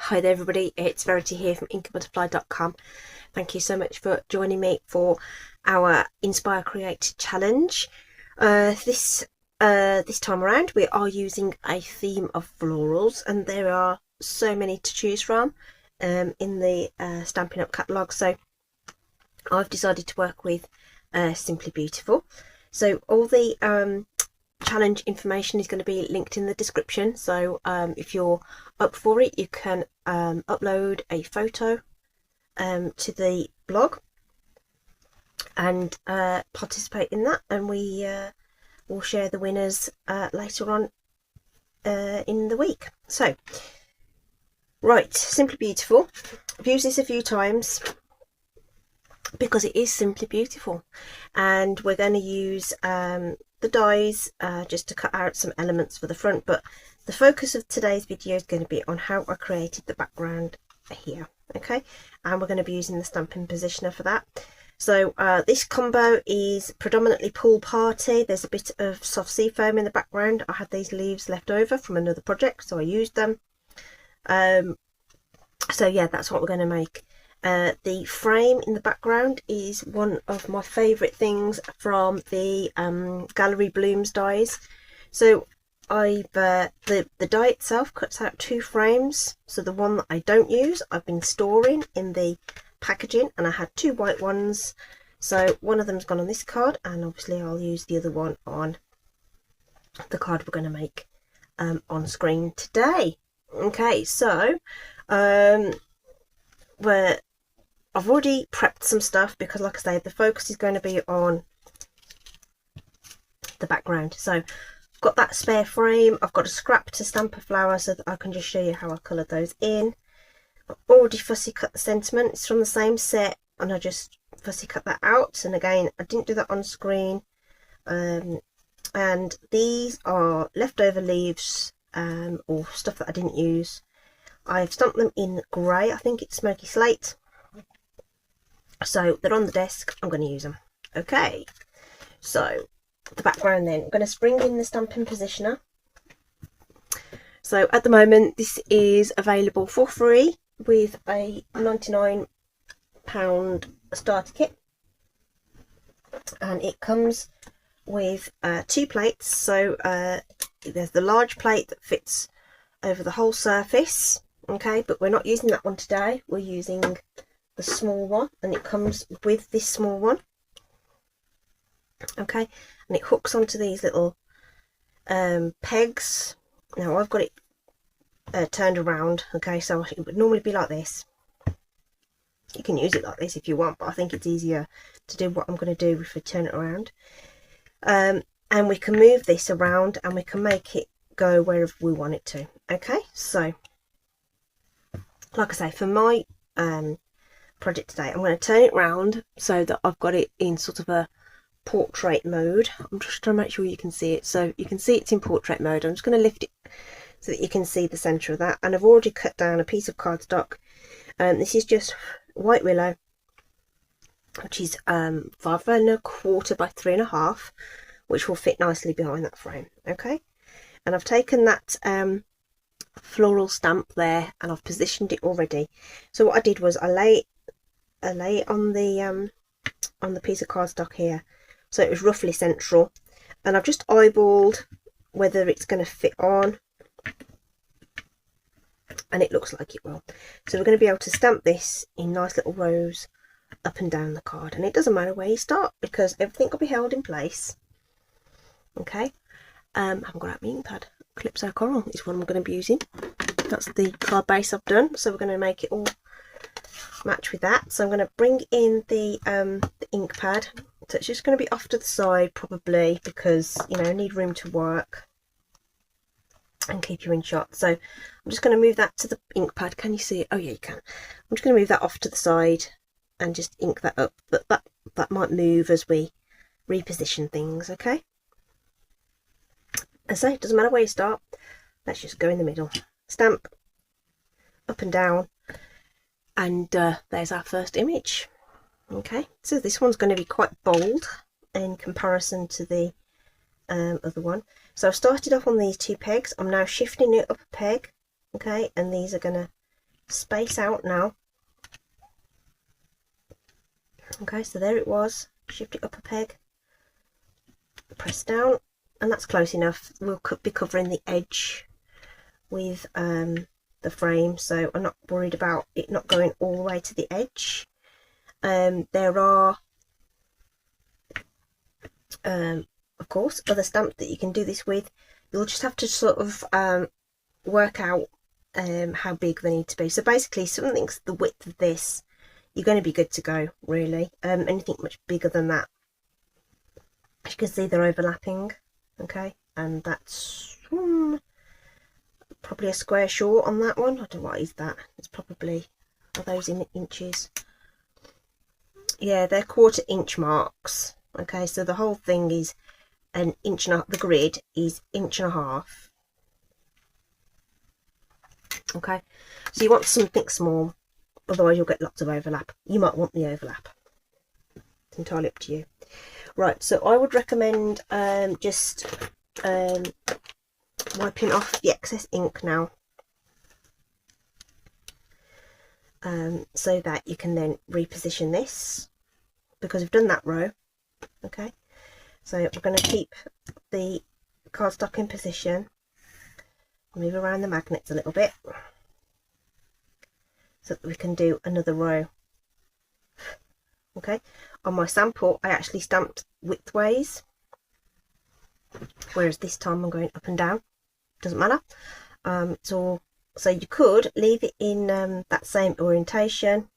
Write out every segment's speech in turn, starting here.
Hi there everybody, it's Verity here from inkybutterfly.com. Thank you so much for joining me for our Inspire Create challenge. This time around we are using a theme of florals, and there are so many to choose from in the Stampin' Up catalogue, so I've decided to work with Simply Beautiful. So all the challenge information is going to be linked in the description, so if you're up for it, you can upload a photo to the blog and participate in that, and we will share the winners later on in the week. So right, Simply Beautiful, I've used this a few times because it is simply beautiful, and we're going to use the dies just to cut out some elements for the front, but the focus of today's video is going to be on how I created the background here. Okay, and we're going to be using the stamping positioner for that. So this combo is predominantly pool party. There's a bit of soft sea foam in the background. I had these leaves left over from another project, so I used them. So yeah, that's what we're going to make. The frame in the background is one of my favourite things from the Gallery Blooms dies. So I've the die itself cuts out 2 frames. So the one that I don't use, I've been storing in the packaging, and I had 2 white ones. So one of them's gone on this card, and obviously I'll use the other one on the card we're going to make on screen today. Okay, so I've already prepped some stuff because, like I say, the focus is going to be on the background. So I've got that spare frame, I've got a scrap to stamp a flower so that I can just show you how I coloured those in. I've already fussy cut the sentiment, it's from the same set, and I just fussy cut that out, and again I didn't do that on screen. And these are leftover leaves or stuff that I didn't use. I've stamped them in grey, I think it's smoky slate. So they're on the desk, I'm going to use them. Okay, so the background then, I'm going to spring in the stamping positioner. So at the moment this is available for free with a £99 starter kit, and it comes with 2 plates. So there's the large plate that fits over the whole surface, okay, but we're not using that one today, we're using the small one, and it comes with this small one. Okay, and it hooks onto these little pegs. Now I've got it turned around, okay, so it would normally be like this. You can use it like this if you want, but I think it's easier to do what I'm going to do if we turn it around. And we can move this around and we can make it go wherever we want it to. Okay, so like I say, for my project today, I'm going to turn it round so that I've got it in sort of a portrait mode. I'm just trying to make sure you can see it, so you can see it's in portrait mode. I'm just going to lift it so that you can see the centre of that, and I've already cut down a piece of cardstock. This is just white willow, which is 5 1/4 by 3.5, which will fit nicely behind that frame. Okay, and I've taken that floral stamp there and I've positioned it already. So what I did was I lay it on the piece of cardstock here, so it was roughly central, and I've just eyeballed whether it's going to fit on, and it looks like it will. So we're going to be able to stamp this in nice little rows up and down the card, and it doesn't matter where you start because everything will be held in place. Okay, I haven't got out my ink pad. Calypso Coral is what I'm going to be using. That's the card base I've done, so we're going to make it all match with that. So I'm going to bring in the ink pad, so it's just going to be off to the side probably, because you know I need room to work and keep you in shot. So I'm just going to move that to the ink pad. Can you see it? Oh yeah, you can. I'm just going to move that off to the side and just ink that up, but that might move as we reposition things. Okay, and so it doesn't matter where you start, let's just go in the middle, stamp up and down, and there's our first image. Okay, so this one's going to be quite bold in comparison to the other one. So I've started off on these 2 pegs, I'm now shifting it up a peg, okay, and these are going to space out now. Okay, so there it was. Shift it up a peg, press down, and that's close enough. We'll be covering the edge with the frame, so I'm not worried about it not going all the way to the edge. There are of course other stamps that you can do this with. You'll just have to sort of work out how big they need to be. So basically something's the width of this, you're going to be good to go, really. Anything much bigger than that, as you can see, they're overlapping. Okay, and that's probably a square short on that one. I don't know, what is that? It's probably, are those in inches? Yeah, they're 1/4 inch marks. Okay, so the whole thing is an inch and a half. The grid is 1.5 inches. Okay, so you want something small, otherwise you'll get lots of overlap. You might want the overlap. It's entirely up to you. Right, so I would recommend just wiping off the excess ink now, so that you can then reposition this, because we've done that row. Okay, so we're going to keep the cardstock in position, move around the magnets a little bit so that we can do another row. Okay, on my sample I actually stamped widthways, whereas this time I'm going up and down. Doesn't matter. So you could leave it in that same orientation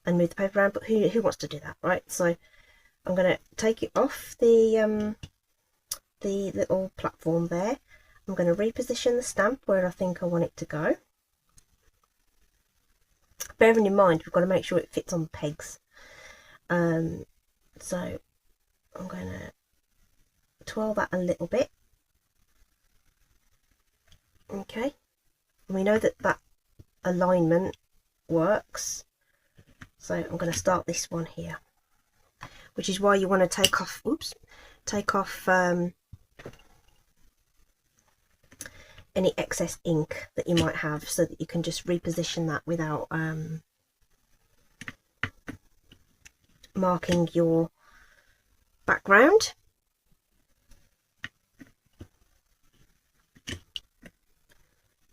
and move the paper around, but who wants to do that, right? So I'm going to take it off the little platform there. I'm going to reposition the stamp where I think I want it to go. Bearing in mind we've got to make sure it fits on the pegs. So I'm going to twirl that a little bit. Okay, and we know that alignment works, so I'm going to start this one here, which is why you want to take off any excess ink that you might have, so that you can just reposition that without marking your background.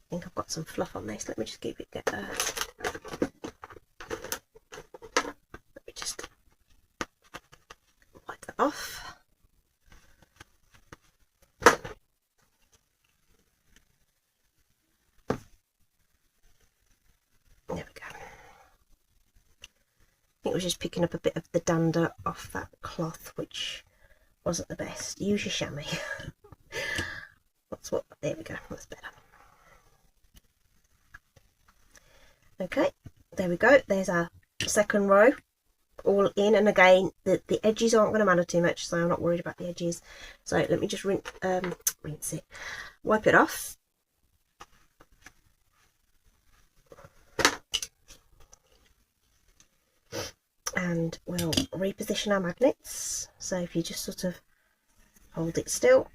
I think I've got some fluff on this. Let me just let me just wipe that off. There we go. I think it was just picking up a bit of the dander off that cloth, which wasn't the best. Use your chamois. There we go, that's better. Okay, there we go. There's our second row all in, and again the edges aren't going to matter too much, so I'm not worried about the edges. So let me just rinse it, wipe it off. And we'll reposition our magnets. So if you just sort of hold it still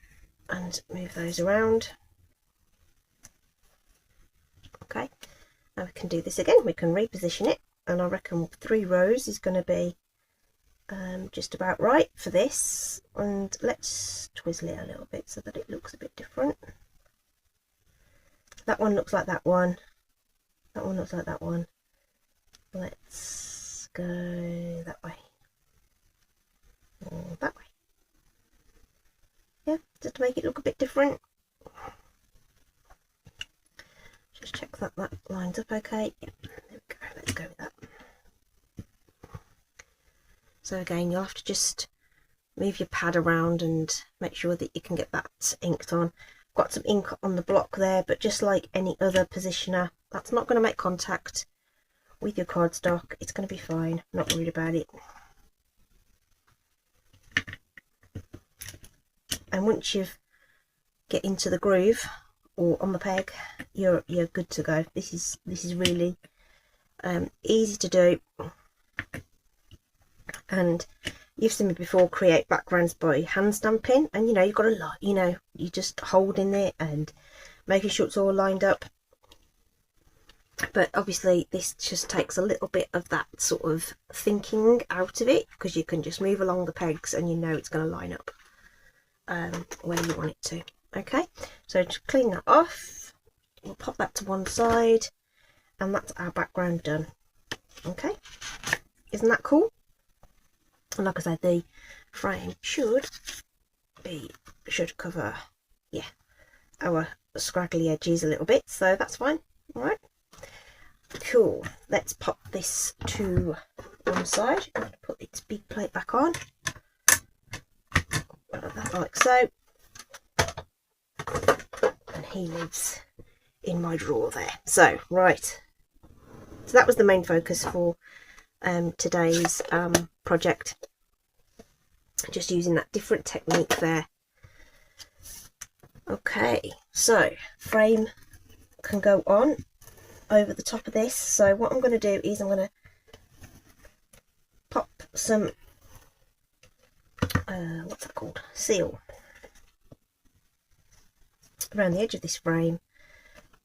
and move those around. Okay, now we can do this again. We can reposition it, and I reckon 3 rows is going to be just about right for this. And let's twizzle it a little bit so that it looks a bit different. That one looks like that one. That one looks like that one. Let's go that way. Or that way. Yeah, just to make it look a bit different. Just check that lines up okay. Yep, there we go. Let's go with that. So again, you'll have to just move your pad around and make sure that you can get that inked on. Got some ink on the block there, but just like any other positioner, that's not going to make contact with your cardstock. It's going to be fine. Not worried about it. And once you've get into the groove or on the peg, you're good to go. This is really easy to do, and you've seen me before create backgrounds by hand stamping, and you've got a lot, you're just holding it and making sure it's all lined up. but obviously this just takes a little bit of that sort of thinking out of it, because you can just move along the pegs and you know it's going to line up where you want it to. Okay, so to clean that off, we'll pop that to one side, and that's our background done. Okay, isn't that cool? And like I said, the frame should cover, yeah, our scraggly edges a little bit, so that's fine. All right, cool. Let's pop this to one side. I'm going to put its big plate back on, like so, and he lives in my drawer there. So right, so that was the main focus for today's project, just using that different technique there. Okay, so frame can go on over the top of this. So what I'm going to do is I'm going to pop some what's that called, seal, around the edge of this frame,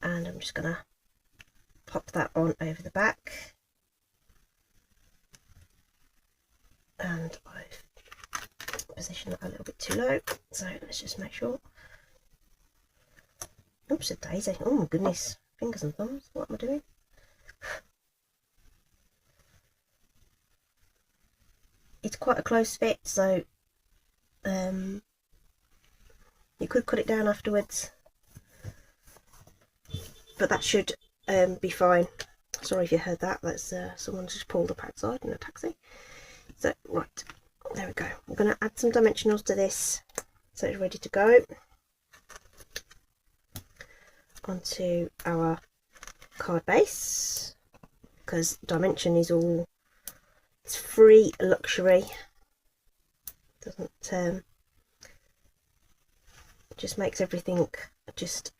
and I'm just going to pop that on over the back. And I've positioned that a little bit too low, so let's just make sure. Oops, a daisy. Oh my goodness, fingers and thumbs, what am I doing? It's quite a close fit, so you could cut it down afterwards, but that should be fine. Sorry if you heard that. That's someone just pulled up outside in a taxi. So right, there we go. We're going to add some dimensionals to this so it's ready to go onto our card base, because dimension is all, it's free luxury. Doesn't just makes everything just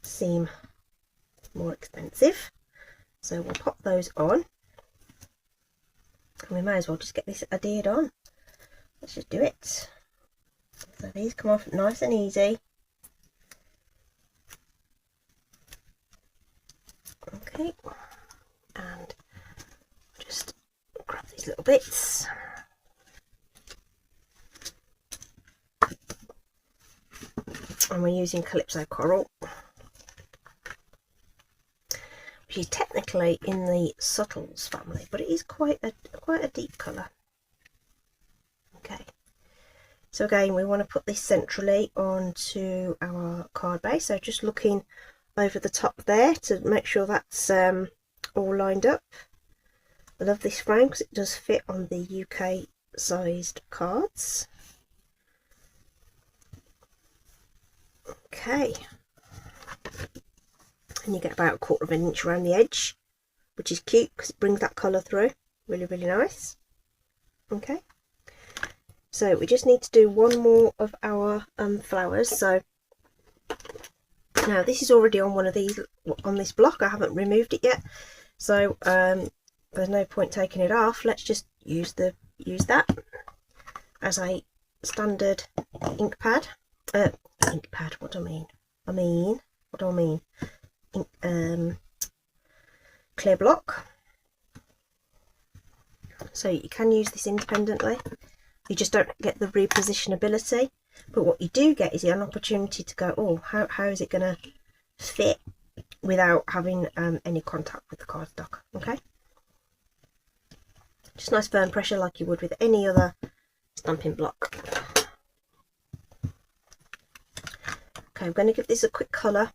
seem more expensive. So we'll pop those on, and we may as well just get this adhered on. Let's just do it. So these come off nice and easy. Okay, and just grab these little bits. And we're using Calypso Coral, which is technically in the Subtles family, but it is quite a deep colour. Okay, so again, we want to put this centrally onto our card base, so just looking over the top there to make sure that's all lined up. I love this frame because it does fit on the UK sized cards. Okay, and you get about 1/4 inch around the edge, which is cute because it brings that colour through. Really, really nice. Okay, so we just need to do one more of our flowers. So now this is already on one of these, on this block. I haven't removed it yet, so there's no point taking it off. Let's just use that as a standard ink pad. What do I mean? Clear block. So you can use this independently. You just don't get the repositionability, but what you do get is an opportunity to go, oh, how is it going to fit without having any contact with the cardstock. Okay, just nice firm pressure like you would with any other stamping block. Okay, I'm going to give this a quick colour.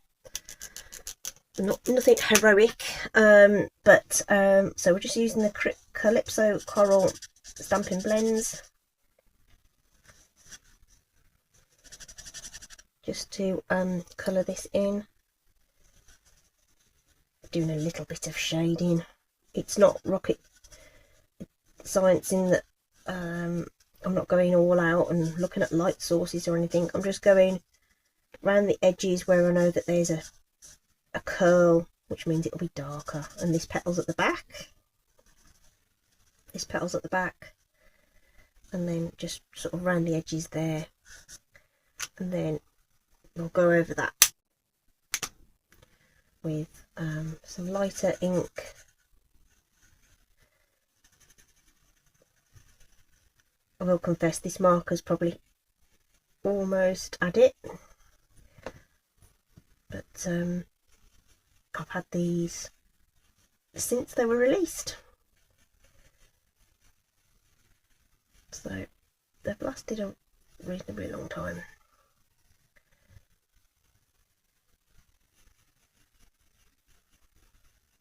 Nothing heroic, but so we're just using the Calypso Coral Stampin' Blends just to colour this in. Doing a little bit of shading. It's not rocket science in that I'm not going all out and looking at light sources or anything. I'm just going around the edges where I know that there's a curl, which means it'll be darker. And this petal's at the back. This petal's at the back. And then just sort of around the edges there. And then we'll go over that with some lighter ink. I will confess this marker's probably almost at it, but I've had these since they were released, so they've lasted a reasonably long time.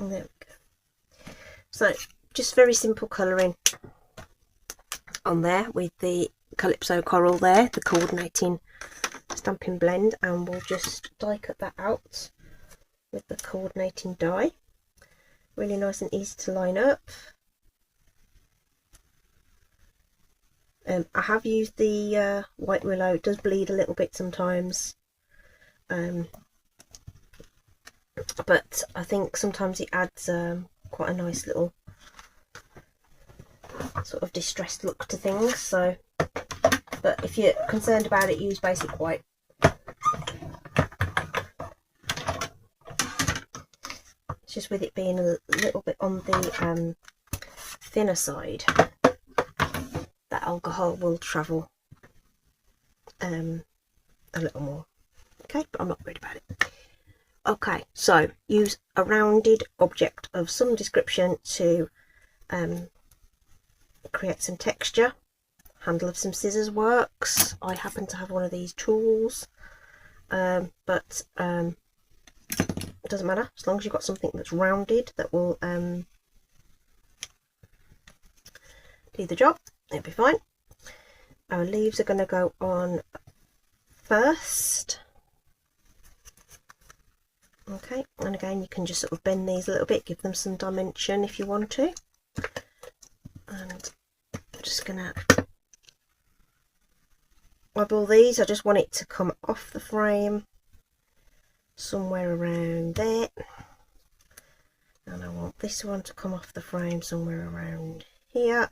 And there we go. So just very simple colouring on there with the Calypso Coral there, the coordinating stamping blend, and we'll just die cut that out with the coordinating die. Really nice and easy to line up. I have used the white willow. It does bleed a little bit sometimes, but I think sometimes it adds quite a nice little sort of distressed look to things. So, but if you're concerned about it, use basic white. It's just with it being a little bit on the thinner side, that alcohol will travel a little more. Okay, but I'm not worried about it. Okay, so use a rounded object of some description to create some texture. Handle of some scissors works. I happen to have one of these tools, but it doesn't matter as long as you've got something that's rounded that will do the job. It'll be fine. Our leaves are going to go on first. Okay, and again you can just sort of bend these a little bit, give them some dimension if you want to. And I'm just going to eyeball these. I just want it to come off the frame somewhere around there, and I want this one to come off the frame somewhere around here.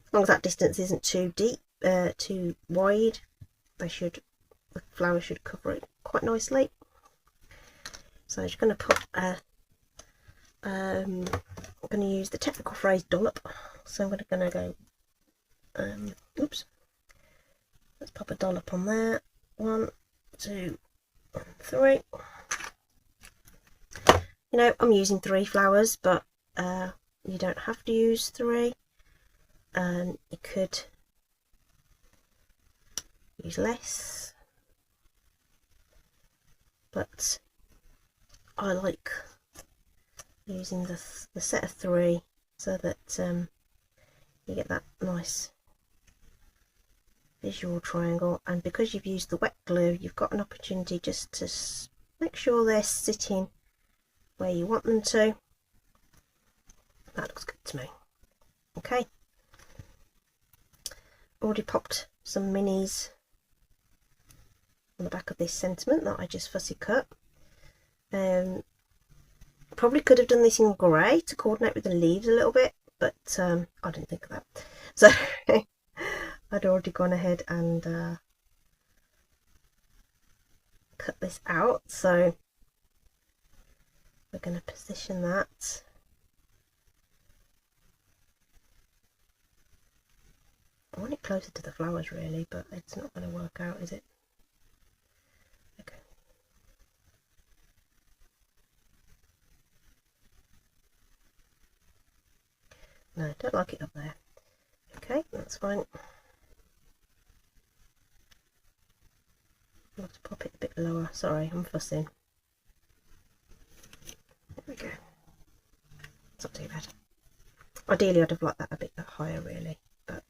As long as that distance isn't too deep, too wide, the flower should cover it quite nicely. So I'm just going to put I'm going to use the technical phrase dollop. So I'm going to go oops, let's pop a dollop on there. 1, 2, 3. You know, I'm using 3 flowers, but you don't have to use 3. You could use less, but I like using the set of 3 so that you get that nice visual triangle. And because you've used the wet glue, you've got an opportunity just to make sure they're sitting where you want them to. That looks good to me. Okay, already popped some minis on the back of this sentiment that I just fussy cut. Probably could have done this in grey to coordinate with the leaves a little bit, but I didn't think of that, so I'd already gone ahead and cut this out. So we're going to position that. I want it closer to the flowers really, but it's not going to work out, is it? Okay. No, I don't like it up there. Okay, that's fine. I'll have to pop it a bit lower. Sorry, I'm fussing. There we go. It's not too bad. Ideally, I'd have liked that a bit higher, really, but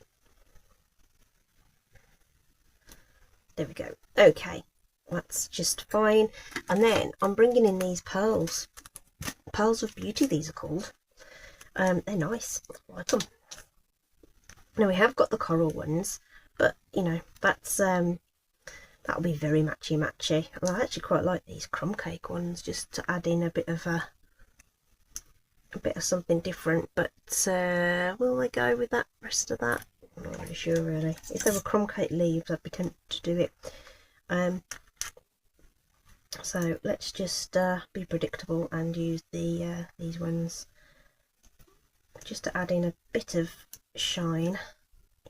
there we go. Okay, that's just fine. And then I'm bringing in these pearls. Pearls of Beauty, these are called. They're nice. I like them. Now we have got the coral ones, but you know that's that'll be very matchy. And I actually quite like these crumb cake ones, just to add in a bit of something different. But will they go with that rest of that? I'm not really sure really. If they were crumb cake leaves, I'd be tempted to do it. So let's just be predictable and use these ones just to add in a bit of shine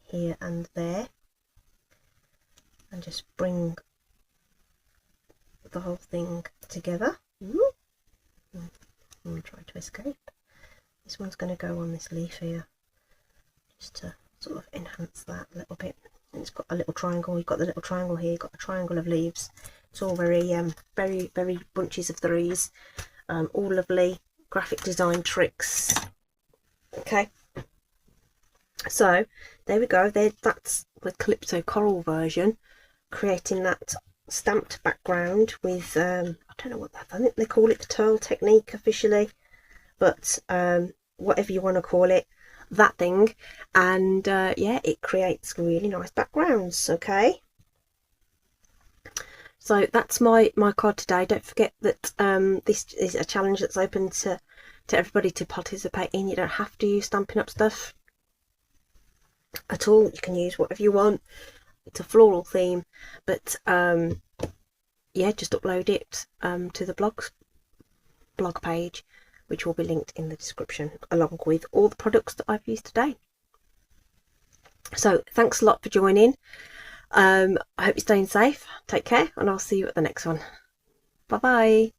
here and there, and just bring the whole thing together. I'm try to escape. This one's going to go on this leaf here, just to sort of enhance that a little bit. And it's got a little triangle. You've got the little triangle here. You've got a triangle of leaves. It's all very very bunches of threes. All lovely graphic design tricks. Okay, so there we go. That's the Calypso Coral version, creating that stamped background with I don't know what that, I think they call it the twirl technique officially, but whatever you want to call it, that thing. And yeah, it creates really nice backgrounds. Okay, so that's my card today. Don't forget that this is a challenge that's open to everybody to participate in. You don't have to use Stampin' Up stuff at all. You can use whatever you want. It's a floral theme, but yeah, just upload it to the blog page, which will be linked in the description, along with all the products that I've used today. So thanks a lot for joining. I hope you're staying safe. Take care, and I'll see you at the next one. Bye bye.